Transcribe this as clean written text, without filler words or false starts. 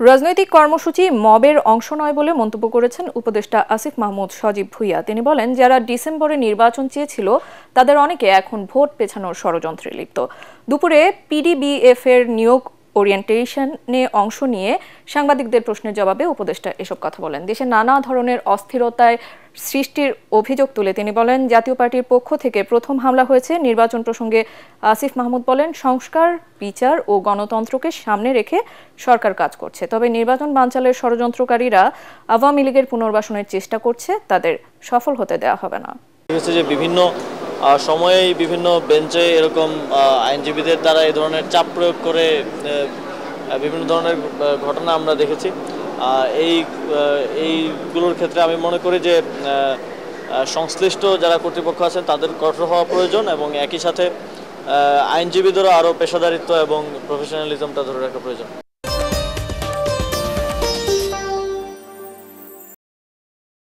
রাজনৈতিক কর্মসূচি মবের অংশ নয় বলে মন্তব্য করেছেন উপদেষ্টা আসিফ মাহমুদ সজীব ভুঁইয়া। তিনি বলেন, যারা ডিসেম্বরে নির্বাচন চেয়েছিল তাদের অনেকে এখন ভোট পেছানোর ষড়যন্ত্রে লিপ্ত। দুপুরে পিডিবিএফ এর নিয়োগ ওরিয়েন্টেশনে অংশ নিয়ে সাংবাদিকদের প্রশ্নের জবাবে উপদেষ্টা এসব কথা বলেন। দেশে নানা ধরনের অস্থিরতায় সৃষ্টির অভিযোগ তুলে তিনি বলেন, জাতীয় পার্টির পক্ষ থেকে প্রথম হামলা হয়েছে। নির্বাচন প্রসঙ্গে আসিফ মাহমুদ বলেন, সংস্কার, বিচার ও গণতন্ত্রকে সামনে রেখে সরকার কাজ করছে। তবে নির্বাচন বানচালের ষড়যন্ত্রকারীরা আওয়ামী লীগের পুনর্বাসনের চেষ্টা করছে, তাদের সফল হতে দেওয়া হবে না। যে বিভিন্ন সময়েই বিভিন্ন বেঞ্চে এরকম আইনজীবীদের দ্বারা এই ধরনের চাপ প্রয়োগ করে বিভিন্ন ধরনের ঘটনা আমরা দেখেছি। এইগুলোর ক্ষেত্রে আমি মনে করি যে সংশ্লিষ্ট যারা কর্তৃপক্ষ আছেন তাদের কঠোর হওয়া প্রয়োজন এবং একই সাথে আইনজীবীদেরও আরও পেশাদারিত্ব এবং প্রফেশনালিজমটা ধরে রাখা প্রয়োজন।